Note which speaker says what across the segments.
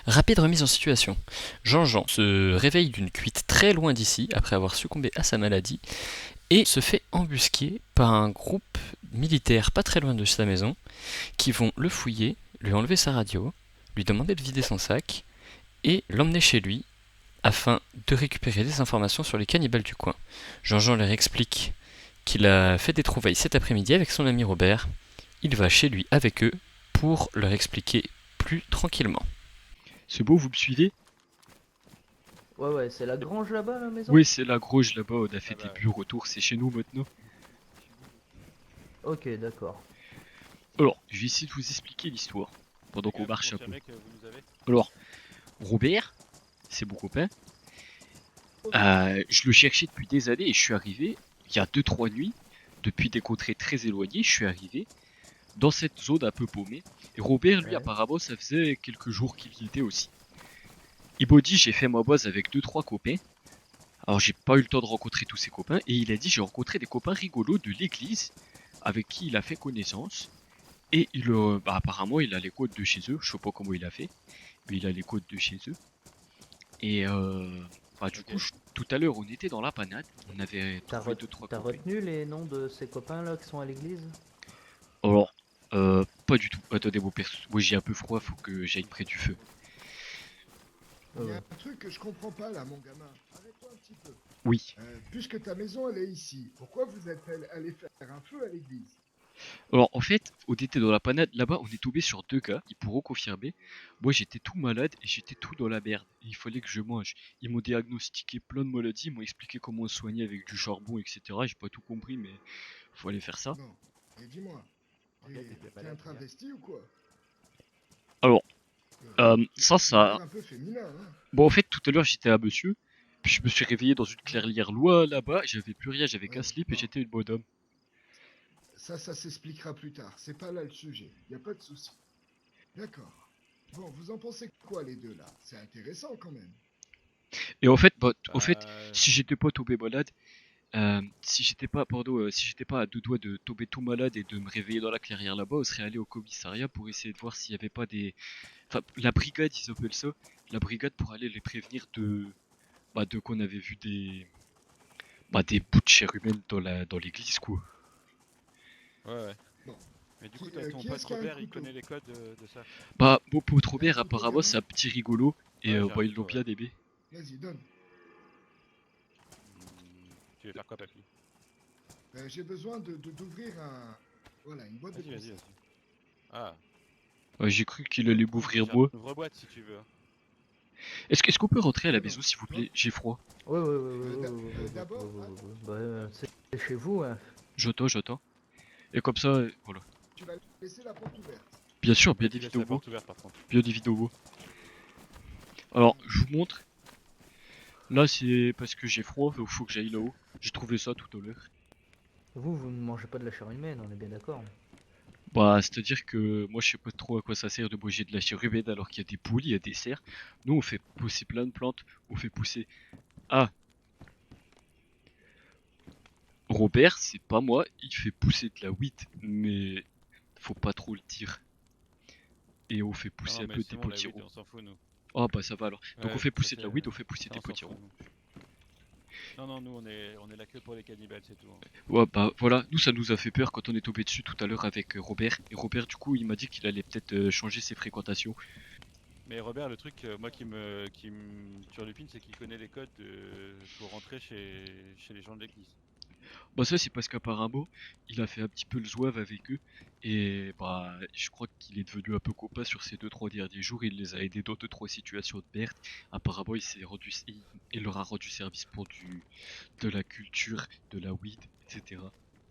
Speaker 1: Rapide remise en situation. Jean-Jean se réveille d'une cuite très loin d'ici après avoir succombé à sa maladie et se fait embusquer par un groupe militaire pas très loin de sa maison qui vont le fouiller, lui enlever sa radio, lui demander de vider son sac et l'emmener chez lui afin de récupérer des informations sur les cannibales du coin. Jean-Jean leur explique qu'il a fait des trouvailles cet après-midi avec son ami Robert. Il va chez lui avec eux pour leur expliquer plus tranquillement.
Speaker 2: C'est beau, vous me suivez?
Speaker 3: Ouais, ouais, c'est la grange là-bas, la maison?
Speaker 2: Oui, c'est la Grouge là-bas, on a fait
Speaker 4: Ah
Speaker 2: des
Speaker 4: bah,
Speaker 2: bureaux autour, c'est chez nous maintenant.
Speaker 3: Ok, d'accord.
Speaker 2: Alors, je vais essayer de vous expliquer l'histoire pendant
Speaker 4: les
Speaker 2: qu'on
Speaker 4: gars, vous
Speaker 2: marche un peu.
Speaker 4: confirmez que vous nous avez?
Speaker 2: Alors, Robert, c'est mon copain. Je le cherchais depuis des années et je suis arrivé, il y a 2 3 nuits, depuis des contrées très éloignées, je suis arrivé dans cette zone un peu paumée. Et Robert, lui,
Speaker 3: Ouais.
Speaker 2: apparemment, ça faisait quelques jours qu'il y était aussi. Il m'a dit, j'ai fait ma base avec 2 3 copains. Alors, j'ai pas eu le temps de rencontrer tous ses copains. Et il a dit, j'ai rencontré des copains rigolos de l'église avec qui il a fait connaissance. Et apparemment, il a les codes de chez eux. Je sais pas comment il a fait, mais il a les codes de chez eux. Et du coup, tout à l'heure, on était dans la panade. On avait trouvé 2 3
Speaker 3: T'as
Speaker 2: copains.
Speaker 3: retenu les noms de ces copains-là qui sont à l'église?
Speaker 2: Alors, pas du tout. Attendez, mon perso. Moi, j'ai un peu froid, faut que j'aille près du feu.
Speaker 5: Il y a
Speaker 3: Ouais.
Speaker 5: un truc que je comprends pas là, mon gamin. Arrête-toi un petit peu.
Speaker 2: Oui.
Speaker 5: Puisque ta maison elle est ici, pourquoi vous êtes allé faire un feu à l'église?
Speaker 2: Alors, en fait, on était dans la panade. Là-bas, on est tombé sur 2 gars. Ils pourront confirmer. Moi, j'étais tout malade et j'étais tout dans la merde. Et il fallait que je mange. Ils m'ont diagnostiqué plein de maladies. Ils m'ont expliqué comment se soigner avec du charbon, etc. J'ai pas tout compris, mais faut aller faire ça.
Speaker 5: Bon, et dis-moi, t'es un travesti ou quoi?
Speaker 2: Alors,
Speaker 5: Tu m'as
Speaker 2: ça.
Speaker 5: l'air un peu féminin, hein?
Speaker 2: Bon, en fait, tout à l'heure, j'étais un monsieur. Puis je me suis réveillé dans une clairière loin là-bas. J'avais plus rien, j'avais qu'un
Speaker 5: Ouais,
Speaker 2: slip et
Speaker 5: bon,
Speaker 2: j'étais une bonhomme.
Speaker 5: ça s'expliquera plus tard. C'est pas là le sujet. Y a pas de souci. D'accord. Bon, vous en pensez quoi les deux là? C'est intéressant quand même.
Speaker 2: Et en fait,
Speaker 4: Bah,
Speaker 2: si j'étais pas tombé malade, si j'étais pas à 2 doigts de tomber tout malade et de me réveiller dans la clairière là-bas, on serait allé au commissariat pour essayer de voir s'il y avait pas des, enfin, la brigade, ils appellent ça, la brigade pour aller les prévenir de qu'on avait vu des bouts de chair humaine dans l'église, quoi.
Speaker 4: ouais.
Speaker 5: Bon,
Speaker 4: Mais du coup, ton
Speaker 5: qui
Speaker 4: pote
Speaker 5: est-ce qui a un
Speaker 4: Robert, il
Speaker 5: couteau?
Speaker 4: connaît les codes de ça.
Speaker 2: Mon pote
Speaker 5: T'as un
Speaker 2: Robert,
Speaker 5: couteau,
Speaker 2: apparemment,
Speaker 5: gamin?
Speaker 2: c'est un petit rigolo, et
Speaker 4: Ouais, j'ai un
Speaker 2: ils l'ont
Speaker 4: couteau, ouais.
Speaker 2: bien aimé.
Speaker 5: Vas-y, donne.
Speaker 4: Tu veux faire quoi, papy?
Speaker 5: J'ai besoin d'ouvrir voilà, une boîte de
Speaker 4: Vas-y,
Speaker 5: conserve.
Speaker 4: vas-y. Ah,
Speaker 2: Ouais, j'ai cru qu'il allait m'ouvrir
Speaker 4: j'ai
Speaker 2: moi.
Speaker 4: un ouvre-boîte si tu veux.
Speaker 2: Est-ce qu'on peut rentrer à la
Speaker 5: Non, non,
Speaker 2: maison, s'il vous
Speaker 5: toi.
Speaker 2: plaît? J'ai froid.
Speaker 3: Ouais, ouais, ouais, ouais, ouais, ouais, ouais,
Speaker 5: D'abord,
Speaker 3: ouais, ouais, ouais. Bah, c'est chez vous, hein.
Speaker 2: J'attends. Et comme ça, voilà.
Speaker 5: tu vas laisser la porte ouverte.
Speaker 2: Bien sûr, bien
Speaker 4: Ouais, tu laisses la
Speaker 2: évidemment.
Speaker 4: porte ouverte par contre.
Speaker 2: Bien évidemment. Alors, je vous montre. Là, c'est parce que j'ai froid, faut que j'aille là-haut. J'ai trouvé ça tout à l'heure.
Speaker 3: Vous ne mangez pas de la chair humaine, on est bien d'accord.
Speaker 2: Bah, c'est-à-dire que moi, je sais pas trop à quoi ça sert de manger de la chair humaine alors qu'il y a des poules, il y a des cerfs. Nous, on fait pousser plein de plantes. On fait pousser. Ah, Robert, c'est pas moi, il fait pousser de la weed, mais faut pas trop le dire. Et on fait
Speaker 4: Non,
Speaker 2: pousser
Speaker 4: non,
Speaker 2: un
Speaker 4: mais
Speaker 2: peu
Speaker 4: c'est
Speaker 2: des
Speaker 4: bon, la weed,
Speaker 2: potirons.
Speaker 4: on s'en fout, nous.
Speaker 2: Oh, bah ça va alors. Donc on
Speaker 4: Ouais,
Speaker 2: fait
Speaker 4: ça
Speaker 2: pousser de
Speaker 4: c'est.
Speaker 2: la weed, on fait pousser
Speaker 4: Ça,
Speaker 2: des
Speaker 4: on s'en fout,
Speaker 2: potirons.
Speaker 4: nous. Non, non, nous, on est là que pour les cannibales, c'est tout, hein.
Speaker 2: Ouais, bah voilà, nous ça nous a fait peur quand on est tombé dessus tout à l'heure avec Robert. Et Robert, du coup, il m'a dit qu'il allait peut-être changer ses fréquentations.
Speaker 4: Mais Robert, le truc, moi qui me turlupine, c'est qu'il connaît les codes pour rentrer chez les gens de l'église.
Speaker 2: Bah ça, c'est parce qu'apparemment, il a fait un petit peu le zouave avec eux. Et bah, je crois qu'il est devenu un peu copain sur ces 2 3 derniers jours. Il les a aidés dans 2 3 situations de merde. Apparemment, il leur a rendu service pour de la culture, de la weed, etc.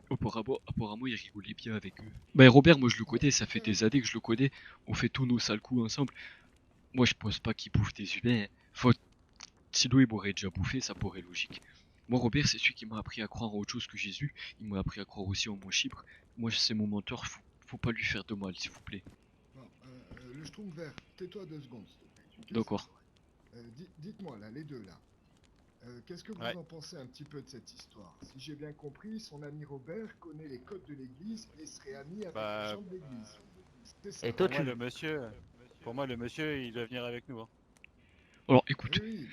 Speaker 2: Apparemment, il rigolait bien avec eux. Bah, Robert, moi je le
Speaker 5: Bon,
Speaker 2: connais, ça fait
Speaker 5: tiens,
Speaker 2: des années que je le connais. On fait tous nos sales coups ensemble. Moi, je pense pas qu'il bouffe des humains. Faut... Sinon, il m'aurait déjà bouffé, ça pourrait logique. Moi, Robert, c'est celui qui m'a appris à croire en autre chose que Jésus. Il m'a appris à croire aussi en mon chibre. Moi, c'est mon mentor, faut pas lui faire de mal, s'il vous plaît.
Speaker 5: bon, le Schtroumpf vert, tais-toi 2 secondes, s'il te plaît. Tu me tais ça?
Speaker 2: D'accord.
Speaker 5: Dites-moi là, les deux là. Qu'est-ce que vous
Speaker 4: Ouais.
Speaker 5: en pensez un petit peu de cette histoire? Si j'ai bien compris, son ami Robert connaît les codes de l'église et serait ami avec les
Speaker 4: Bah,
Speaker 5: gens de l'église. C'est ça,
Speaker 3: Et
Speaker 5: hein?
Speaker 3: toi,
Speaker 4: pour moi, le monsieur. Pour moi, le monsieur, il doit venir avec nous. Hein.
Speaker 2: Alors
Speaker 5: Oui,
Speaker 2: écoute,
Speaker 5: oui,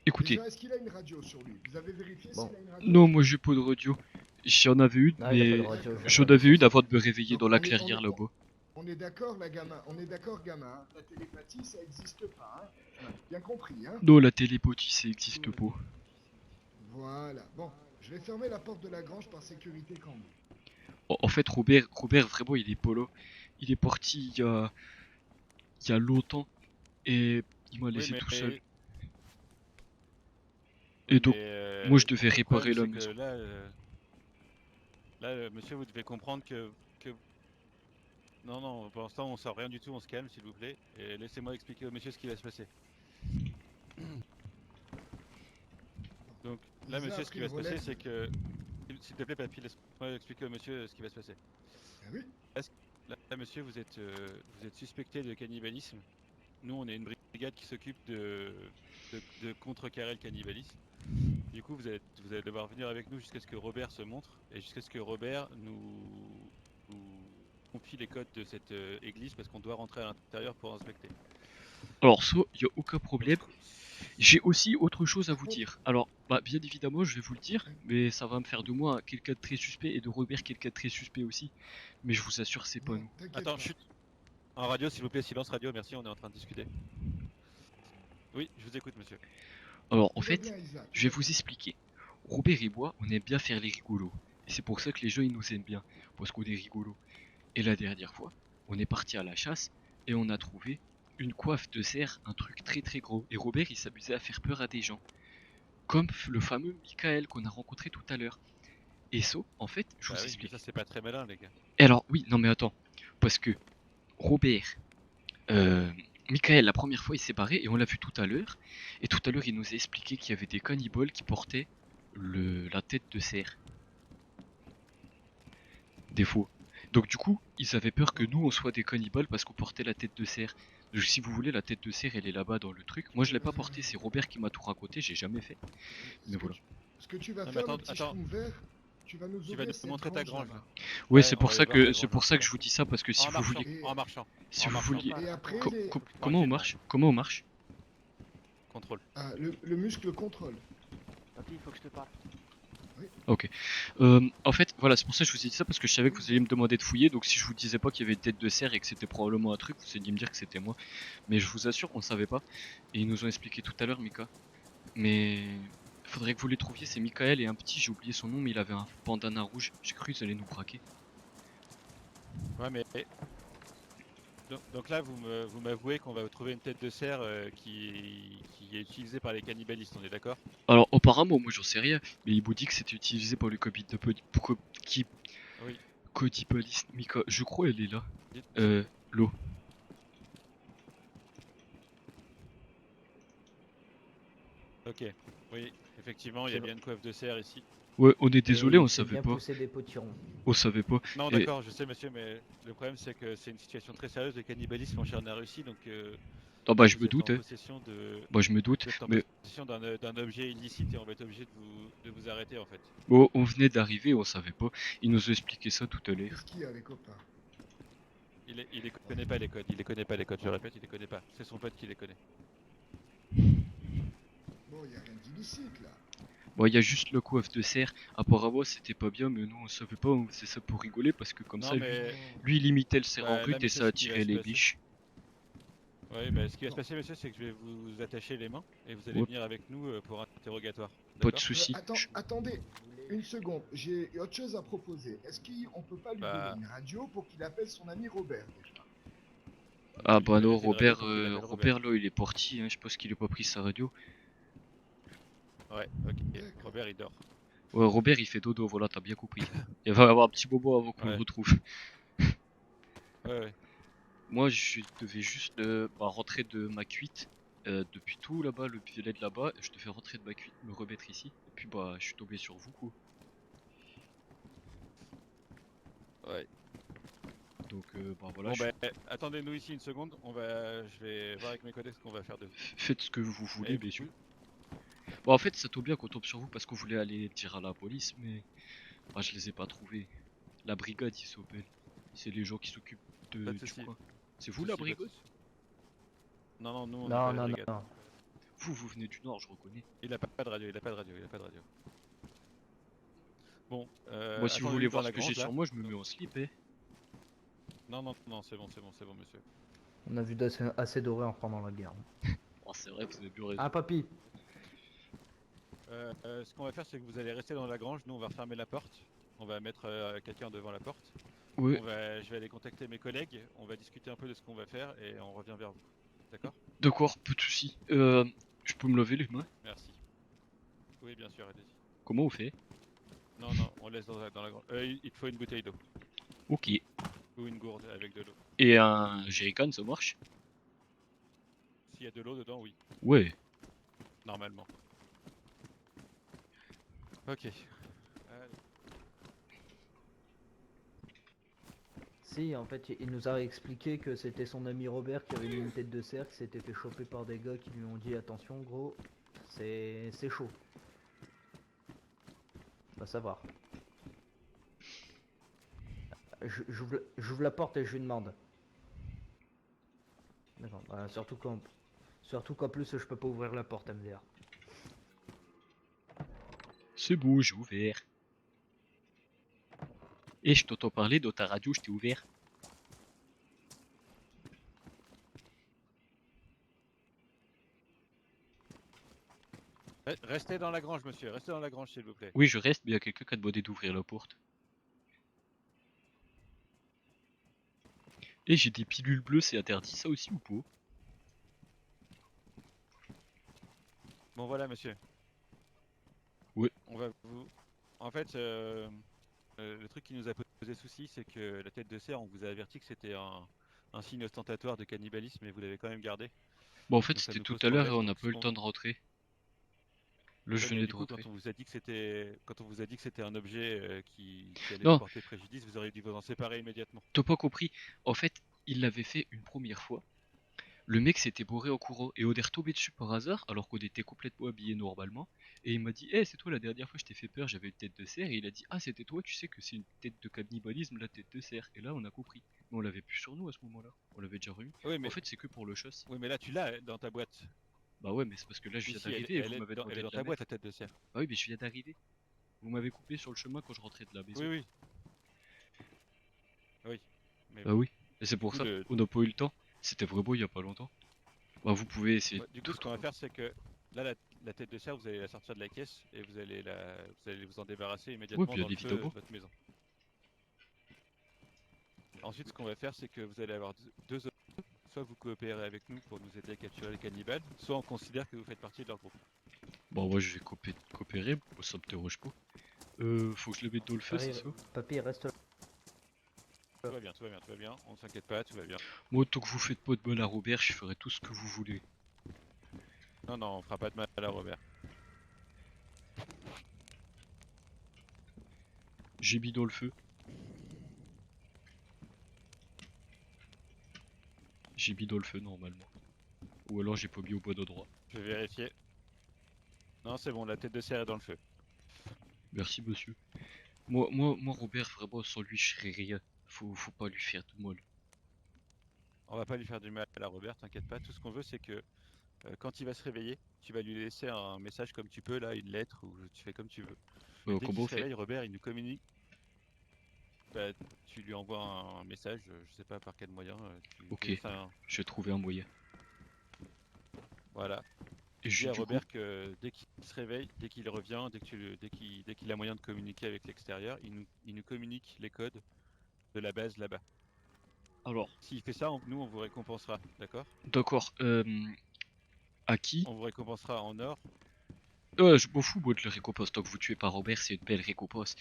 Speaker 2: écoutez.
Speaker 5: Déjà, est-ce qu'il a une radio sur lui? Vous avez vérifié
Speaker 3: Bon.
Speaker 5: s'il a une radio?
Speaker 2: Non, moi j'ai pas de radio. J'en avais une,
Speaker 3: Non, il a pas de
Speaker 2: mais
Speaker 3: radio, j'ai
Speaker 2: j'en
Speaker 3: regardé
Speaker 2: avais
Speaker 3: sur
Speaker 2: une
Speaker 3: son-
Speaker 2: avant de me réveiller
Speaker 5: Donc,
Speaker 2: dans la
Speaker 5: on est-
Speaker 2: clairière là-bas.
Speaker 5: On est d'accord, la gamin. On est d'accord, gamin. Hein. La télépathie, ça existe pas. Hein. On a bien compris, hein.
Speaker 2: Non, la télépathie, ça existe pas.
Speaker 5: Voilà. Bon, je vais fermer la porte de la grange par sécurité quand même.
Speaker 2: En fait, Robert, vraiment, il est pas là. Il est parti il y a longtemps et il m'a laissé
Speaker 4: Oui,
Speaker 2: tout seul.
Speaker 4: mais,
Speaker 2: Et donc, moi, je devais
Speaker 4: le
Speaker 2: réparer
Speaker 4: problème,
Speaker 2: la
Speaker 4: c'est que
Speaker 2: maison.
Speaker 4: là, monsieur, vous devez comprendre que... Non, non, pour l'instant, on sort rien du tout, on se calme, s'il vous plaît. Et laissez-moi expliquer au monsieur ce qui va se passer. Donc, là,
Speaker 5: Lisa a
Speaker 4: monsieur, ce
Speaker 5: pris
Speaker 4: qui va
Speaker 5: le
Speaker 4: se passer,
Speaker 5: relais.
Speaker 4: c'est que... S'il te plaît, papy, laisse-moi expliquer au monsieur ce qui va se passer.
Speaker 5: Ah oui.
Speaker 4: Là, monsieur, vous êtes suspecté de cannibalisme. Nous, on est une brigade qui s'occupe de contrecarrer le cannibalisme. Du coup, vous allez devoir venir avec nous jusqu'à ce que Robert se montre et jusqu'à ce que Robert nous confie les codes de cette église parce qu'on doit rentrer à l'intérieur pour inspecter.
Speaker 2: Alors, ça, il y a aucun problème.
Speaker 4: Donc,
Speaker 2: J'ai aussi autre chose à vous dire. Alors, bah, bien évidemment, je vais vous le dire, mais ça va me faire de moi quelqu'un de très suspect et de Robert quelqu'un de très suspect aussi. Mais je vous assure, c'est pas
Speaker 5: Non,
Speaker 2: nous.
Speaker 5: t'inquiète
Speaker 4: Attends,
Speaker 5: pas.
Speaker 4: chut. En radio, s'il vous plaît, silence radio, merci, on est en train de discuter. Oui, je vous écoute, monsieur.
Speaker 2: Alors, en
Speaker 5: Tout va
Speaker 2: fait,
Speaker 5: bien, Isa, tout
Speaker 2: je vais
Speaker 5: va
Speaker 2: vous expliquer. Robert et moi, on aime bien faire les rigolos. Et c'est pour ça que les gens, ils nous aiment bien. Parce qu'on est rigolos. Et la dernière fois, on est parti à la chasse et on a trouvé une coiffe de cerf, un truc très très gros. Et Robert, il s'amusait à faire peur à des gens. Comme le fameux Michael qu'on a rencontré tout à l'heure. Et ça, en fait, je
Speaker 4: Bah
Speaker 2: vous
Speaker 4: oui, mais
Speaker 2: explique.
Speaker 4: ça, c'est pas très malin, les gars.
Speaker 2: Et alors, oui, non mais attends. Parce que Robert, Michael, la première fois, il s'est barré et on l'a vu tout à l'heure. Et tout à l'heure, il nous a expliqué qu'il y avait des cannibales qui portaient la tête de cerf. Des faux. Donc du coup, ils avaient peur que nous, on soit des cannibales parce qu'on portait la tête de cerf. Donc, si vous voulez, la tête de cerf, elle est là-bas dans le truc. Moi, je l'ai pas portée, c'est Robert qui m'a tout raconté, j'ai jamais fait.
Speaker 5: Ce
Speaker 2: Mais
Speaker 5: que
Speaker 2: voilà.
Speaker 5: Ce que tu vas
Speaker 4: Non, mais
Speaker 5: faire,
Speaker 4: attends,
Speaker 5: le petit
Speaker 4: attends.
Speaker 5: chroum vert, tu vas nous
Speaker 4: Tu vas
Speaker 5: ouvrir
Speaker 4: nous
Speaker 5: cette
Speaker 4: montrer ta
Speaker 5: grange
Speaker 4: grange,
Speaker 5: là-bas.
Speaker 2: Ouais,
Speaker 4: Ouais,
Speaker 2: c'est
Speaker 4: on
Speaker 2: pour
Speaker 4: va
Speaker 2: ça
Speaker 4: aller voir ta
Speaker 2: que c'est
Speaker 4: grange,
Speaker 2: pour ça que
Speaker 4: ouais.
Speaker 2: je vous dis ça parce que si
Speaker 4: En
Speaker 2: vous
Speaker 4: marchant,
Speaker 2: vouliez,
Speaker 4: en marchant.
Speaker 2: si
Speaker 4: en
Speaker 2: vous
Speaker 4: marchant.
Speaker 2: vouliez,
Speaker 5: Et après,
Speaker 2: comment on marche? Comment on marche?
Speaker 4: Contrôle.
Speaker 5: Ah, le muscle contrôle.
Speaker 3: Papy, il faut que je te parle.
Speaker 2: Ok. En fait, voilà, c'est pour ça que je vous ai dit ça parce que je savais que vous alliez me demander de fouiller. Donc si je vous disais pas qu'il y avait une tête de cerf et que c'était probablement un truc, vous alliez me dire que c'était moi. Mais je vous assure qu'on savait pas. Et ils nous ont expliqué tout à l'heure, Mika. Mais faudrait que vous les trouviez. C'est Michael et un petit, j'ai oublié son nom, mais il avait un bandana rouge. J'ai cru qu'ils allaient nous braquer.
Speaker 4: Ouais, mais... Donc là, vous m'avouez qu'on va trouver une tête de cerf qui est utilisée par les cannibalistes, on est d'accord?
Speaker 2: Alors apparemment, moi j'en sais rien, mais il m'a dit que c'était utilisé par le copie de qui
Speaker 4: Oui.
Speaker 2: codibaliste. Mika, je crois elle est là.
Speaker 4: Dites-
Speaker 2: L'eau.
Speaker 4: Ok. Oui, effectivement, il y a bien une coiffe de cerf ici.
Speaker 2: Ouais, on est désolé,
Speaker 3: Et
Speaker 2: on
Speaker 3: il fait
Speaker 2: savait
Speaker 3: bien
Speaker 2: pas.
Speaker 3: pousser des potirons.
Speaker 2: On savait pas.
Speaker 4: Non,
Speaker 2: Et-
Speaker 4: d'accord, je sais, monsieur, mais le problème, c'est que c'est une situation très sérieuse. Le cannibalisme en chair en Russie, donc
Speaker 2: Ah bah je
Speaker 4: vous
Speaker 2: me
Speaker 4: êtes
Speaker 2: doute,
Speaker 4: en
Speaker 2: hein.
Speaker 4: possession de...
Speaker 2: Bah je me doute.
Speaker 4: Vous êtes en
Speaker 2: Mais
Speaker 4: possession d'un objet illicite et on va être obligé de vous arrêter, en fait.
Speaker 2: bon, on venait d'arriver, on savait pas. Ils nous ont expliqué ça tout à l'heure.
Speaker 5: Qu'est-ce qu'il y a, les copains?
Speaker 4: Il les connaît pas, les codes. Il les connaît pas, les codes, je répète, il les connaît pas. C'est son pote qui les connaît.
Speaker 5: Bon, il y a rien d'illicite là.
Speaker 2: Bon, il y a juste le coiffe de cerf. Apparemment, c'était pas bien, mais nous on savait pas, on faisait ça pour rigoler parce que comme
Speaker 4: Non,
Speaker 2: ça,
Speaker 4: mais...
Speaker 2: lui il imitait le cerf en
Speaker 4: Ouais,
Speaker 2: brut
Speaker 4: là,
Speaker 2: et
Speaker 4: monsieur,
Speaker 2: ça
Speaker 4: ce qui va
Speaker 2: attirait
Speaker 4: se
Speaker 2: les
Speaker 4: passer-
Speaker 2: biches.
Speaker 4: Oui, bah, ce qui va se passer, monsieur, c'est que je vais vous attacher les mains et vous allez
Speaker 2: Ouais.
Speaker 4: venir avec nous pour un interrogatoire.
Speaker 2: Pas de
Speaker 4: D'accord?
Speaker 2: soucis.
Speaker 5: Attendez, une seconde, j'ai autre chose à proposer. Est-ce qu'on peut pas lui
Speaker 4: Bah.
Speaker 5: donner une radio pour qu'il appelle son ami Robert déjà?
Speaker 2: Ah
Speaker 4: Lui
Speaker 2: bah
Speaker 4: donner
Speaker 2: non,
Speaker 4: une radio
Speaker 2: Robert,
Speaker 4: pour qu'il appelle
Speaker 2: Robert là il est parti, hein. Je pense qu'il a pas pris sa radio.
Speaker 4: Ouais, ok.
Speaker 5: D'accord.
Speaker 4: Robert, il dort.
Speaker 2: Ouais, Robert il fait dodo, voilà, t'as bien compris. Il va y avoir un petit bobo avant qu'on le
Speaker 4: Ouais.
Speaker 2: retrouve.
Speaker 4: Ouais, ouais.
Speaker 2: Moi je devais juste rentrer de ma cuite. Depuis tout là-bas, le violet de là-bas, je devais rentrer de ma cuite, me remettre ici. Et puis bah je suis tombé sur vous quoi.
Speaker 4: Ouais.
Speaker 2: Donc bah voilà,
Speaker 4: Bon,
Speaker 2: je-
Speaker 4: bah, attendez-nous ici une seconde. Je vais voir avec mes collègues ce qu'on va faire de.
Speaker 2: faites ce que vous voulez,
Speaker 4: Et
Speaker 2: messieurs.
Speaker 4: vous-
Speaker 2: Bon en fait ça tombe bien qu'on tombe sur vous parce qu'on voulait aller dire à la police, mais je les ai pas trouvés. La brigade ils s'appellent. C'est les gens qui s'occupent
Speaker 4: Pas de
Speaker 2: du
Speaker 4: soucis.
Speaker 2: coin. C'est vous
Speaker 4: Si,
Speaker 2: la
Speaker 4: si, pas de
Speaker 2: brigade?
Speaker 4: souci. Non, non, nous on est
Speaker 3: Non,
Speaker 4: pas la
Speaker 3: non,
Speaker 4: brigade.
Speaker 3: non.
Speaker 2: Vous venez du Nord, je reconnais.
Speaker 4: Il a pas de radio, il a pas de radio, il a pas de radio. Bon,
Speaker 2: Moi, si vous
Speaker 4: attendez-nous
Speaker 2: voulez
Speaker 4: dans
Speaker 2: voir
Speaker 4: la
Speaker 2: ce que j'ai
Speaker 4: grange là.
Speaker 2: sur moi, je me mets en slip, eh.
Speaker 4: Non, non, non, c'est bon, c'est bon, c'est bon, monsieur.
Speaker 3: On a vu assez d'horreur pendant la guerre.
Speaker 2: Oh, c'est vrai, vous avez bien raison.
Speaker 3: Ah, papy.
Speaker 4: Ce qu'on va faire, c'est que vous allez rester dans la grange. Nous, on va refermer la porte. On va mettre quelqu'un devant la porte.
Speaker 2: Ouais,
Speaker 4: Je vais aller contacter mes collègues. On va discuter un peu de ce qu'on va faire et on revient vers vous. D'accord?
Speaker 2: d'accord, peu de soucis. Je peux me laver les mains?
Speaker 4: Merci. Oui, bien sûr, allez-y.
Speaker 2: Comment on fait?
Speaker 4: Non, non, on laisse dans la grange. Il te faut une bouteille d'eau
Speaker 2: Ok.
Speaker 4: ou une gourde avec de l'eau.
Speaker 2: Et un jerrycan, ça marche?
Speaker 4: S'il y a de l'eau dedans, oui,
Speaker 2: Ouais.
Speaker 4: normalement. Ok. Allez.
Speaker 3: Si, en fait, il nous a expliqué que c'était son ami Robert qui avait mis une tête de cerf, qui s'était fait choper par des gars qui lui ont dit attention, gros, c'est chaud. Va savoir. J'ouvre la porte et je lui demande. D'accord, bah, surtout qu'en plus je peux pas ouvrir la porte MDR.
Speaker 2: C'est beau, j'ai ouvert. Et je t'entends parler dans ta radio, je t'ai ouvert.
Speaker 4: Restez dans la grange, monsieur. Restez dans la grange, s'il vous plaît.
Speaker 2: Oui, je reste, mais il y a quelqu'un qui a demandé d'ouvrir la porte. Et j'ai des pilules bleues, c'est interdit ça aussi ou pas?
Speaker 4: Bon, voilà, monsieur.
Speaker 2: Ouais.
Speaker 4: On va vous. En fait, le truc qui nous a posé souci, c'est que la tête de cerf, on vous a averti que c'était un signe ostentatoire de cannibalisme, mais vous l'avez quand même gardé.
Speaker 2: Bon, en fait,
Speaker 4: Donc ça
Speaker 2: c'était
Speaker 4: nous
Speaker 2: tout
Speaker 4: pose
Speaker 2: à l'heure et
Speaker 4: problème.
Speaker 2: on n'a
Speaker 4: Donc,
Speaker 2: pas eu le temps de rentrer. Là, je
Speaker 4: ouais, mais
Speaker 2: venais
Speaker 4: du
Speaker 2: de
Speaker 4: coup,
Speaker 2: rentrer.
Speaker 4: quand on vous a dit que c'était un objet qui allait vous
Speaker 2: Non,
Speaker 4: porter préjudice, vous auriez dû vous en séparer immédiatement.
Speaker 2: t'as pas compris. En fait, il l'avait fait une première fois. Le mec s'était bourré en courant et on est retombé dessus par hasard alors qu'on était complètement habillé normalement. Et il m'a dit, eh, c'est toi la dernière fois je t'ai fait peur, j'avais une tête de cerf. Et il a dit, ah, c'était toi, tu sais que c'est une tête de cannibalisme, la tête de cerf. Et là, on a compris. Mais on l'avait plus sur nous à ce moment-là. On l'avait déjà remis.
Speaker 4: Oui,
Speaker 2: En
Speaker 4: mais,
Speaker 2: fait, c'est que pour le chasse.
Speaker 4: oui, mais là, tu l'as dans ta boîte.
Speaker 2: Bah ouais, mais c'est parce que là, je viens
Speaker 4: Ici, elle,
Speaker 2: d'arriver et
Speaker 4: elle
Speaker 2: vous
Speaker 4: est
Speaker 2: m'avez
Speaker 4: dans, elle
Speaker 2: demandé
Speaker 4: est
Speaker 2: de
Speaker 4: dans
Speaker 2: la
Speaker 4: ta boîte,
Speaker 2: mettre.
Speaker 4: la tête de cerf.
Speaker 2: Bah oui, mais je viens d'arriver. Vous m'avez coupé sur le chemin quand je rentrais de la maison.
Speaker 4: Oui, oui. Oui. Mais
Speaker 2: Bah
Speaker 4: bon.
Speaker 2: oui. Et c'est pour
Speaker 4: coup,
Speaker 2: ça,
Speaker 4: le-
Speaker 2: on n'a pas eu le temps. C'était vraiment il y a pas longtemps. Bah vous pouvez essayer
Speaker 4: Ouais, du
Speaker 2: de
Speaker 4: coup, ce qu'on va
Speaker 2: retrouver.
Speaker 4: faire, c'est que là, la tête de cerf, vous allez la sortir de la caisse et vous allez vous en débarrasser
Speaker 2: Oui,
Speaker 4: immédiatement
Speaker 2: bien
Speaker 4: dans le feu
Speaker 2: évidemment.
Speaker 4: de votre maison. Ensuite, ce qu'on va faire, c'est que vous allez avoir deux options. Soit vous coopérez avec nous pour nous aider à capturer les cannibales, soit on considère que vous faites partie de leur groupe.
Speaker 2: Bon, moi je vais coopérer, bon, ça me dérange pas. Faut que je le mette dans le feu, c'est ça?
Speaker 3: Papy, reste là.
Speaker 4: Tout va bien, tout va bien, tout va bien. On ne s'inquiète pas, tout va bien.
Speaker 2: Moi, tant que vous faites pas de mal à Robert, je ferai tout ce que vous voulez.
Speaker 4: Non, non, on fera pas de mal à Robert.
Speaker 2: J'ai mis dans le feu. J'ai mis dans le feu normalement. Ou alors j'ai pas mis au bon endroit.
Speaker 4: Je vais vérifier. Non, c'est bon, la tête de cerf est dans le feu.
Speaker 2: Merci monsieur. Moi Robert, vraiment sans lui je serais rien. Faut pas lui faire de mal.
Speaker 4: On va pas lui faire du mal à Robert, t'inquiète pas. Tout ce qu'on veut, c'est que quand il va se réveiller, tu vas lui laisser un message comme tu peux, là, une lettre, ou tu fais comme tu veux. Et dès
Speaker 2: Comment
Speaker 4: qu'il
Speaker 2: on
Speaker 4: se
Speaker 2: fait?
Speaker 4: réveille, Robert, il nous communique. Bah, tu lui envoies un message, je sais pas par quel moyen. Tu lui
Speaker 2: Ok,
Speaker 4: fais ça,
Speaker 2: je vais trouver un moyen.
Speaker 4: voilà.
Speaker 2: Et
Speaker 4: Tu dis à
Speaker 2: du coup,
Speaker 4: Robert que dès qu'il se réveille, dès qu'il revient, dès qu'il a moyen de communiquer avec l'extérieur, il nous communique les codes de la base là-bas.
Speaker 2: alors,
Speaker 4: S'il fait ça, nous on vous récompensera, d'accord?
Speaker 2: d'accord, à qui?
Speaker 4: On vous récompensera en or.
Speaker 2: Je m'en fous moi de la récompense, tant que vous tuez pas Robert, c'est une belle récompense.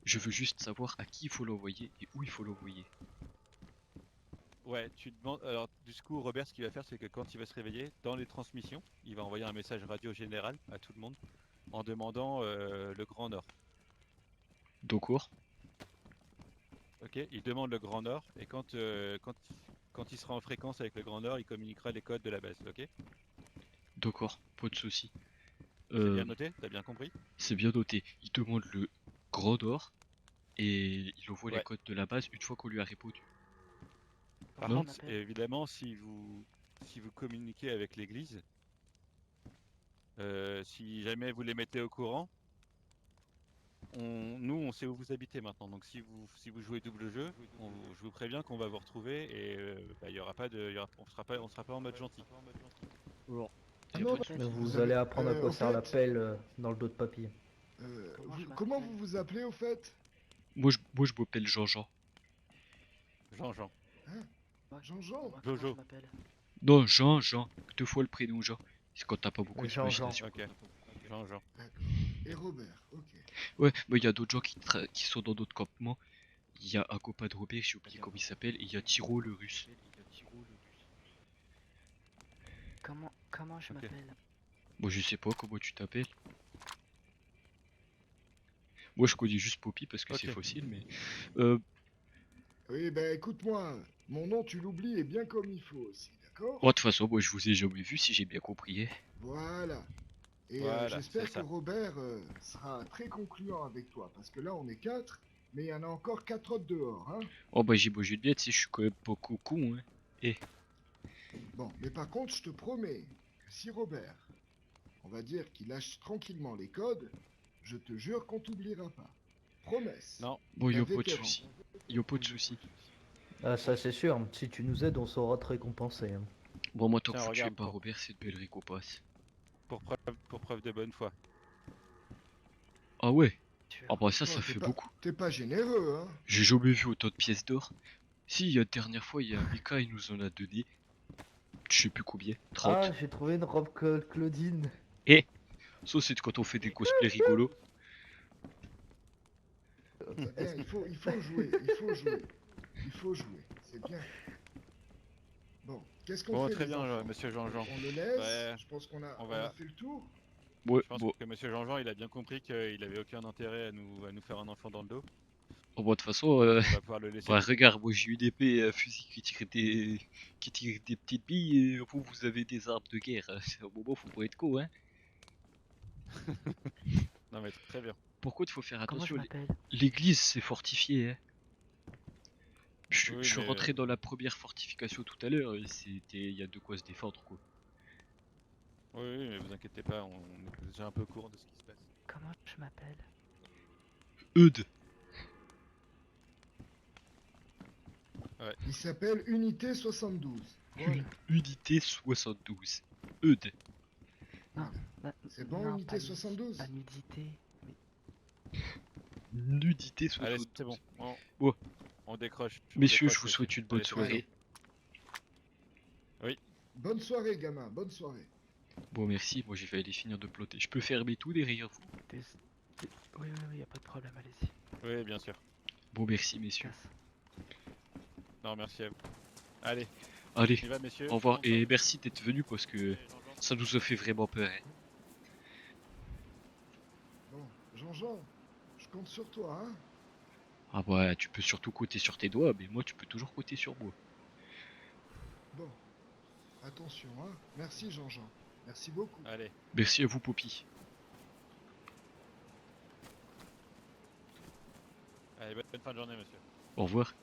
Speaker 2: Je veux juste savoir à qui il faut l'envoyer et où il faut l'envoyer.
Speaker 4: Ouais, tu demandes. Alors, du coup, Robert, ce qu'il va faire, c'est que quand il va se réveiller, dans les transmissions, il va envoyer un message radio général à tout le monde en demandant le Grand Nord.
Speaker 2: D'accord?
Speaker 4: Ok? Il demande le Grand Nord et quand il sera en fréquence avec le Grand Nord, il communiquera les codes de la base. Ok?
Speaker 2: D'accord, pas de soucis.
Speaker 4: C'est bien noté? T'as bien compris?
Speaker 2: C'est bien noté. Il demande le grand or et il envoie les
Speaker 4: Ouais.
Speaker 2: codes de la base une fois qu'on lui a répondu.
Speaker 4: Par
Speaker 1: Non.
Speaker 4: contre, évidemment, si vous communiquez avec l'église, si jamais vous les mettez au courant, nous on sait où vous habitez maintenant. Donc si vous jouez double jeu, je vous préviens qu'on va vous retrouver et il y aura pas de, on sera pas en mode gentil.
Speaker 2: Alors,
Speaker 5: Ah
Speaker 2: y a
Speaker 5: non,
Speaker 2: pas de-
Speaker 3: Mais vous
Speaker 5: Vous
Speaker 3: allez
Speaker 5: avez-
Speaker 3: apprendre à
Speaker 5: au
Speaker 3: quoi sert la
Speaker 5: fait-
Speaker 3: pelle dans le dos de papy.
Speaker 5: comment vous vous appelez au fait?
Speaker 2: moi, je m'appelle Jean-Jean.
Speaker 4: Jean-Jean.
Speaker 5: Jean-Jean?
Speaker 4: Jojo.
Speaker 2: Non, Jean, 2 fois le prénom Jean. C'est quand t'as pas beaucoup
Speaker 3: Jean-Jean.
Speaker 2: d'imagination.
Speaker 4: Ok. Jean-Jean.
Speaker 5: D'accord. Et Robert, ok.
Speaker 2: Ouais, mais il y a d'autres gens qui sont dans d'autres campements. Il y a un copain de Robert, j'ai oublié comment il s'appelle, et il y a Tiro le russe.
Speaker 6: Comment je
Speaker 4: Ok.
Speaker 6: m'appelle?
Speaker 2: Moi je sais pas comment tu t'appelles. Moi je connais juste Poppy parce que
Speaker 4: Ok.
Speaker 2: c'est facile, mais... Euh,
Speaker 5: Oui, ben écoute-moi, mon nom tu l'oublies et bien comme il faut aussi, d'accord?
Speaker 2: de toute façon, moi je vous ai jamais vu si j'ai bien compris. Hein.
Speaker 5: Voilà. Et
Speaker 4: Voilà,
Speaker 5: j'espère
Speaker 4: c'est
Speaker 5: que
Speaker 4: ça.
Speaker 5: Robert sera très concluant avec toi, parce que là on est 4, mais il y en a encore 4 autres dehors, hein?
Speaker 2: Oh bah j'ai beau jeu de bête, je suis quand même pas con, hein.
Speaker 5: Bon, mais par contre, je te promets que si Robert, on va dire qu'il lâche tranquillement les codes, je te jure qu'on t'oubliera pas. Promesse.
Speaker 4: Non.
Speaker 2: Bon,
Speaker 5: Un
Speaker 2: y'a pas de
Speaker 5: vétéran.
Speaker 2: soucis. Y'a pas de soucis.
Speaker 3: Ah, ça c'est sûr, si tu nous aides, on saura te récompenser. Hein.
Speaker 2: Bon, moi tant que
Speaker 4: Tiens,
Speaker 2: vous tuez
Speaker 4: regarde,
Speaker 2: pas
Speaker 4: pour-
Speaker 2: Robert, c'est de belle récompense.
Speaker 4: Pour preuve de bonne foi.
Speaker 2: Ah ouais?
Speaker 6: Tu
Speaker 2: Ah bah ça,
Speaker 5: Oh,
Speaker 2: ça fait
Speaker 5: pas,
Speaker 2: beaucoup.
Speaker 5: T'es pas généreux, hein?
Speaker 2: J'ai jamais vu autant de pièces d'or. Si, la dernière fois, il y a Mika, il nous en a donné. Je sais plus combien. 30.
Speaker 3: Ah, j'ai trouvé une robe Claudine.
Speaker 2: Ça, c'est quand on fait des cosplays rigolos.
Speaker 5: C'est bien, il faut jouer, il faut jouer, c'est bien. Bon, qu'est-ce qu'on
Speaker 4: Bon,
Speaker 5: fait
Speaker 4: très
Speaker 5: les
Speaker 4: bien,
Speaker 5: enfants?
Speaker 4: monsieur Jean-Jean.
Speaker 5: On le laisse?
Speaker 4: Ouais,
Speaker 5: Je pense qu'on a,
Speaker 4: on
Speaker 5: on
Speaker 4: va-
Speaker 5: a fait le tour.
Speaker 2: Ouais,
Speaker 4: Je pense
Speaker 2: bon.
Speaker 4: que monsieur Jean-Jean, il a bien compris qu'il avait aucun intérêt à nous faire un enfant dans le dos.
Speaker 2: Oh, bah, de toute façon,
Speaker 4: On va pouvoir le laisser.
Speaker 2: bah, regarde, moi j'ai une épée, un fusil qui tire des petites billes, et vous avez des armes de guerre. C'est un moment, faut pas être con, hein.
Speaker 4: Non mais très bien.
Speaker 2: Pourquoi il faut faire
Speaker 6: Comment je
Speaker 2: attention?
Speaker 6: m'appelle?
Speaker 2: L'église, c'est fortifié, hein. Je
Speaker 4: Oui,
Speaker 2: suis
Speaker 4: mais-
Speaker 2: rentré dans la première fortification tout à l'heure, et il y a de quoi se défendre, quoi.
Speaker 4: Oui, oui, mais vous inquiétez pas, on est déjà un peu au courant de ce qui se passe.
Speaker 6: Comment je m'appelle?
Speaker 2: Eudes.
Speaker 5: Il s'appelle Unité 72. Voilà.
Speaker 2: Unité 72. Eudes.
Speaker 5: C'est bon,
Speaker 6: Non,
Speaker 5: Unité 72?
Speaker 6: pas nudité.
Speaker 2: Nudité
Speaker 4: Allez,
Speaker 2: 72.
Speaker 4: c'est bon.
Speaker 2: Bon.
Speaker 4: On décroche. on
Speaker 2: Messieurs, je
Speaker 4: décroche,
Speaker 2: vous souhaite
Speaker 4: monsieur.
Speaker 2: une bonne
Speaker 4: Allez,
Speaker 2: soirée.
Speaker 5: Bonne soirée, gamin, bonne soirée.
Speaker 2: Bon, merci, moi je vais aller finir de plotter. Je peux fermer tout derrière vous.
Speaker 6: Oui, y a pas de problème, allez-y.
Speaker 4: Oui, bien sûr.
Speaker 2: Bon, merci, messieurs.
Speaker 6: Casse.
Speaker 4: Non, merci à vous. Allez,
Speaker 2: Allez,
Speaker 4: on y va, messieurs.
Speaker 2: au revoir
Speaker 4: Bonne
Speaker 2: et
Speaker 4: soirée.
Speaker 2: merci d'être venu parce que
Speaker 4: Allez, Jean-Jean.
Speaker 2: ça nous a fait vraiment peur. Hein.
Speaker 5: Bon, Jean-Jean, je compte sur toi, hein?
Speaker 2: Ah bah, tu peux surtout compter sur tes doigts, mais moi tu peux toujours compter sur moi.
Speaker 5: Bon, attention, hein? Merci, Jean-Jean. Merci beaucoup.
Speaker 4: Allez.
Speaker 2: Merci à vous, Poppy.
Speaker 4: Allez, bonne fin de journée, monsieur.
Speaker 2: Au revoir.